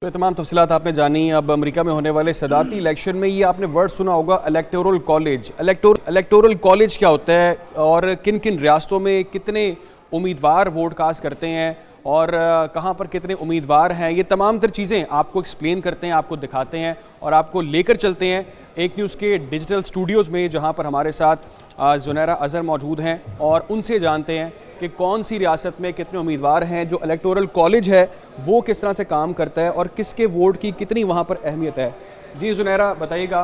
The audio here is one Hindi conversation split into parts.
तो तमाम तफसीलात आपने जानी। अब अमेरिका में होने वाले सदारती इलेक्शन में ये आपने वर्ड सुना होगा इलेक्टोरल कॉलेज। इलेक्टोरल कॉलेज क्या होता है और किन किन रियासतों में कितने उम्मीदवार वोट कास्ट करते हैं और कहाँ पर कितने उम्मीदवार हैं, ये तमाम तर चीज़ें आपको एक्सप्लेन करते हैं, आपको दिखाते हैं और आपको लेकर चलते हैं एक न्यूज़ के डिजिटल स्टूडियोज़ में, जहाँ पर हमारे साथ ज़ुनैरा अज़हर मौजूद हैं और उनसे जानते हैं कि कौन सी रियासत में कितने उम्मीदवार हैं, जो इलेक्टोरल कॉलेज है वो किस तरह से काम करता है और किसके वोट की कितनी वहाँ पर अहमियत है। जी ज़ुनैरा, बताइएगा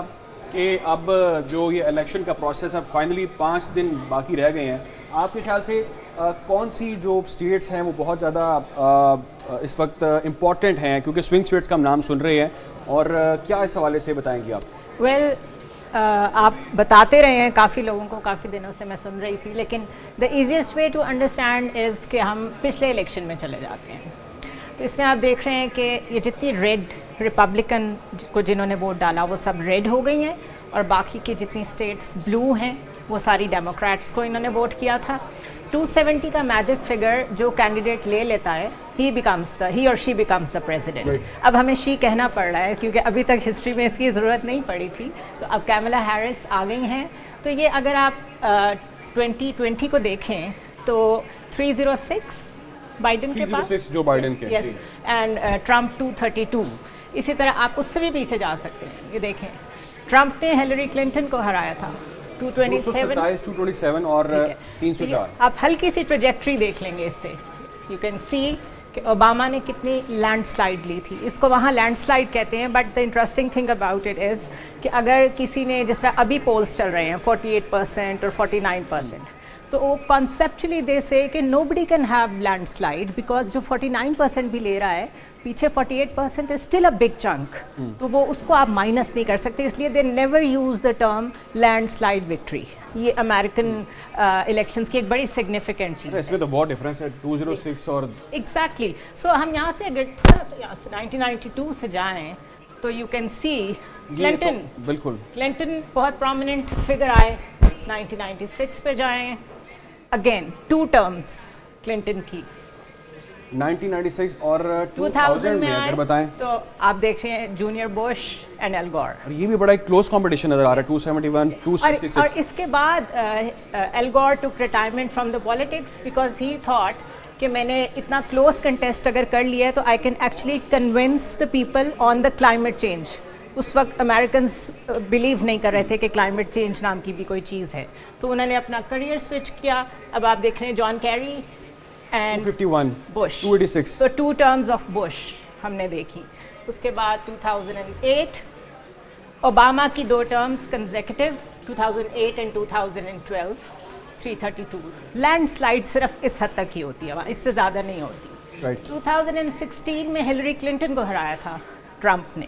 कि अब जो ये इलेक्शन का प्रोसेस अब फाइनली 5 दिन बाकी रह गए हैं, आपके ख्याल से कौन सी जो स्टेट्स हैं वो बहुत ज़्यादा इस वक्त इम्पॉर्टेंट हैं, क्योंकि स्विंग स्टेट्स का हम नाम सुन रहे हैं, और क्या इस हवाले से बताएंगी आप? वेल, आप बताते रहे हैं, काफ़ी लोगों को काफ़ी दिनों से मैं सुन रही थी, लेकिन the easiest way to understand is कि हम पिछले इलेक्शन में चले जाते हैं। तो इसमें आप देख रहे हैं कि ये जितनी रेड रिपब्लिकन को जिन्होंने वोट डाला वो सब रेड हो गई हैं, और बाकी की जितनी स्टेट्स ब्लू हैं वो सारी डेमोक्रेट्स को इन्होंने वोट किया था। 270 का मैजिक फिगर जो कैंडिडेट ले लेता है, ही और शी बिकम्स द प्रेसिडेंट। अब हमें शी कहना पड़ रहा है क्योंकि अभी तक हिस्ट्री में इसकी ज़रूरत नहीं पड़ी थी, तो अब कैमला हैरिस आ गई हैं। तो ये अगर आप 2020 को देखें तो 306 बाइडन के पास, जो बाइडन के, यस, एंड ट्रम्प 232। इसी तरह आप उससे भी पीछे जा सकते हैं। ये देखें, ट्रम्प ने हिलरी क्लिंटन को हराया था 227 और 304। आप हल्की सी ट्रेजेक्ट्री देख लेंगे इससे, यू कैन सी कि ओबामा ने कितनी लैंडस्लाइड ली थी। इसको वहाँ लैंडस्लाइड कहते हैं, but the interesting thing about it is कि अगर किसी ने, जिस तरह अभी पोल्स चल रहे हैं 48% और 49%, तो वो कॉन्सेप्चुअली दे से कि nobody can have landslide because जो 49% भी ले रहा है, पीछे 48% is still a big chunk, तो वो उसको आप माइनस नहीं कर सकते, इसलिए they never use the term landslide victory. ये अमेरिकन इलेक्शंस की एक बड़ी सिग्निफिकेंट चीज़ है। इसमें तो बहुत डिफरेंस है 206 और एग्जैक्टली। सो हम यहाँ से अगर थोड़ा सा यहाँ से 1992 से जाएं तो यू कैन सी क्लिंटन, तो बिल्कुल क्लिंटन बहुत प्रोमिनेंट फिगर आए। 1996 पे जाएं, अगेन 2 टर्म्स क्लिंटन की, 1996 और 2000 में अगर बताएं तो आप देख रहे हैं junior Bush and L gore, और ये भी बड़ा एक क्लोज कंपटीशन नजर आ रहा है 271 266। और इसके बाद L gore took retirement from the politics because he thought कि मैंने इतना क्लोज कंटेस्ट अगर कर लिया है तो I can actually convince the people on the climate change. उस वक्त अमेरिकन्स बिलीव नहीं कर रहे थे कि क्लाइमेट चेंज नाम की भी कोई चीज़ है, तो उन्होंने अपना करियर स्विच किया। अब आप देख रहे हैं जॉन कैरी एंड 251 बुश, 286, तो 2 टर्म्स ऑफ बुश हमने देखी। उसके बाद 2008 ओबामा की 2 टर्म्स कंसेक्यूटिव, 2008 एंड 2012 332। लैंडस्लाइड सिर्फ इस हद तक ही होती है, इससे ज़्यादा नहीं होती। 2016 में हिलरी क्लिंटन को हराया था ट्रम्प ने,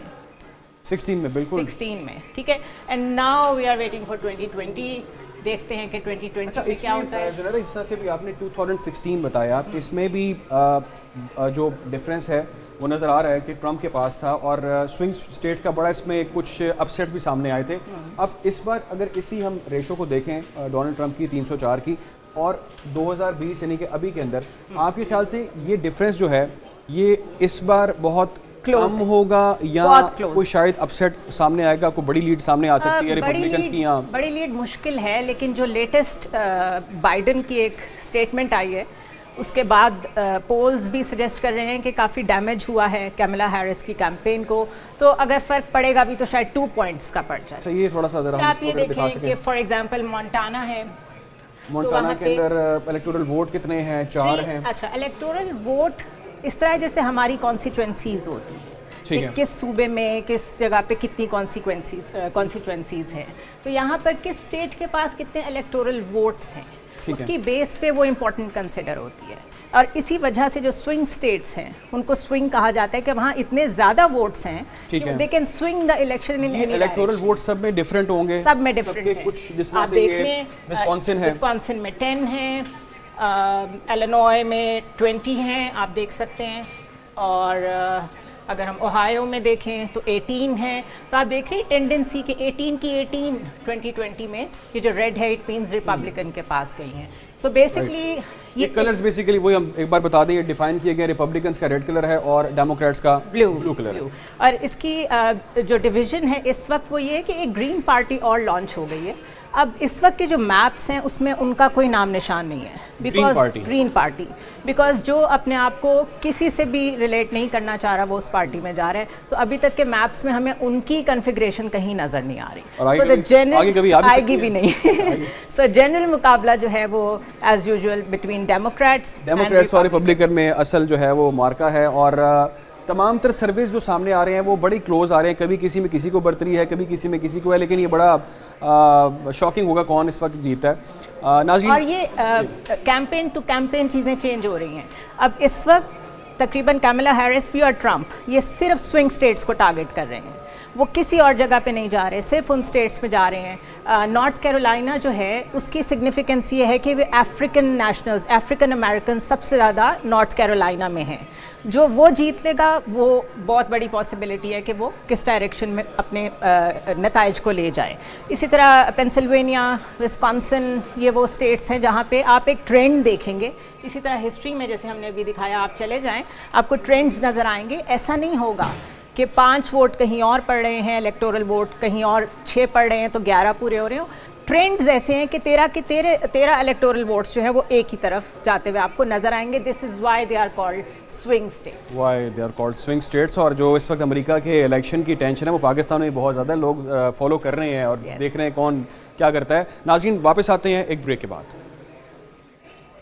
16 में, बिल्कुल 16 में, ठीक है। And now we are waiting for 2020, देखते हैं कि 2020 में क्या होता है। ज़रा इस तरह से भी आपने 2016 बताया, तो इसमें भी जो डिफरेंस है वो नज़र आ रहा है कि ट्रम्प के पास था, और स्विंग स्टेट्स का बड़ा इसमें कुछ अपसेट्स भी सामने आए थे। अब इस बार अगर इसी हम रेशो को देखें डोनाल्ड ट्रम्प की 304 की और 2020 यानी कि अभी के अंदर, आपके ख्याल से ये डिफरेंस जो है ये इस बार बहुत कम होगा या कोई शायद अपसेट सामने आएगा, कोई बड़ी लीड सामने आ सकती है रिपब्लिकन्स की? यहाँ बड़ी लीड मुश्किल है, लेकिन जो लेटेस्ट बाइडन की एक स्टेटमेंट आई है उसके बाद पोल्स भी सजेस्ट कर रहे हैं कि काफ़ी डैमेज हुआ है कैमला हैरिस की कैंपेन को, तो अगर फ़र्क पड़ेगा भी तो शायद 2 पॉइंट्स का पड़ जाए। अच्छा, ये थोड़ा सा ज़रा आप ये देखें कि फॉर एग्जांपल मोंटाना है, मोंटाना के अंदर इलेक्टोरल वोट कितने हैं? 4 हैं। अच्छा, इलेक्टोरल वोट इस तरह जैसे हमारी कॉन्स्टिट्यूएंसीज होती है कि किस सूबे में किस जगह पे कितनी कॉन्स्टिट्यूएंसीज हैं, तो यहाँ पर किस स्टेट के पास कितने इलेक्टोरल वोट्स हैं उसकी बेस पे वो इम्पोर्टेंट कंसिडर होती है। और इसी वजह से जो स्विंग स्टेट्स हैं उनको स्विंग कहा जाता है कि वहाँ इतने ज़्यादा वोट्स हैं कि they can swing the election in any. Electoral vote सब में डिफरेंट होंगे, सब में डिफरेंट है। कुछ जिस तरह आप से देख लें, विस्कॉन्सिन में 10 हैं, इलिनॉय में 20 हैं, आप देख सकते हैं, और अगर हम ओहायो में देखें तो 18 है। तो आप देख रहे हैं टेंडेंसी कि 18 की 18 2020 में ये जो रेड है इट मीन्स रिपब्लिकन के पास गई हैं। सो बेसिकली ये कलर्स बेसिकली वही हम एक बार बता दें, ये डिफाइन किए गए, रिपब्लिकन्स का रेड कलर है और डेमोक्रेट्स का ब्लू कलर है। और इसकी जो डिवीजन है इस वक्त वो ये है कि एक ग्रीन पार्टी और लॉन्च हो गई है। अब इस वक्त के जो मैप्स हैं उसमें उनका कोई नाम निशान नहीं है, बिकॉज ग्रीन पार्टी बिकॉज जो अपने आप को किसी से भी रिलेट नहीं करना चाह रहा वो उस पार्टी में जा रहे हैं। तो अभी तक के मैप्स में हमें उनकी कन्फिग्रेशन कहीं नजर नहीं आ रही, सो द जनरल आएगी भी नहीं। सो जनरल मुकाबला जो है वो एज यूजुअल बिटवीन डेमोक्रेट्स और रिपब्लिकन में असल जो है वो मार्का है। और तमाम तर सर्वेज जो सामने आ रहे हैं वो बड़ी क्लोज आ रहे हैं, कभी किसी में किसी को बर्तरी है, कभी किसी में किसी को है, लेकिन ये बड़ा शॉकिंग होगा कौन इस वक्त जीता है। नाज़रीन, और ये कैंपेन टू कैंपेन चीज़ें चेंज हो रही हैं। अब इस वक्त तकरीबन कैमला हैरिस भी और ट्रंप ये सिर्फ स्विंग स्टेट्स को टारगेट कर रहे हैं, वो किसी और जगह पे नहीं जा रहे, सिर्फ उन स्टेट्स में जा रहे हैं। नॉर्थ कैरोलिना जो है उसकी सिग्निफिकेंस ये है कि वे अफ्रीकन नेशनल्स, अफ्रीकन अमेरिकन सबसे ज़्यादा नॉर्थ कैरोलिना में हैं। जो वो जीत लेगा वो बहुत बड़ी पॉसिबिलिटी है कि वो किस डायरेक्शन में अपने नताइज को ले जाए। इसी तरह पेंसिल्वेनिया, विस्कॉन्सिन, ये वो स्टेट्स हैं जहाँ पे आप एक ट्रेंड देखेंगे। इसी तरह हिस्ट्री में जैसे हमने अभी दिखाया, आप चले जाएं आपको ट्रेंड्स नज़र आएंगे। ऐसा नहीं होगा कि 5 वोट कहीं और पड़ रहे हैं, इलेक्टोरल वोट कहीं और 6 पड़ रहे हैं तो 11 पूरे हो रहे हो। ट्रेंड्स ऐसे हैं कि 13 इलेक्टोरल वोट्स जो है वो एक ही तरफ जाते हुए आपको नजर आएंगे। This is why they are called swing states. और जो इस वक्त अमेरिका के इलेक्शन की टेंशन है वो पाकिस्तान में बहुत ज़्यादा लोग फॉलो कर रहे हैं और देख रहे हैं कौन क्या करता है। नाज़रीन, वापस आते हैं एक ब्रेक के बाद।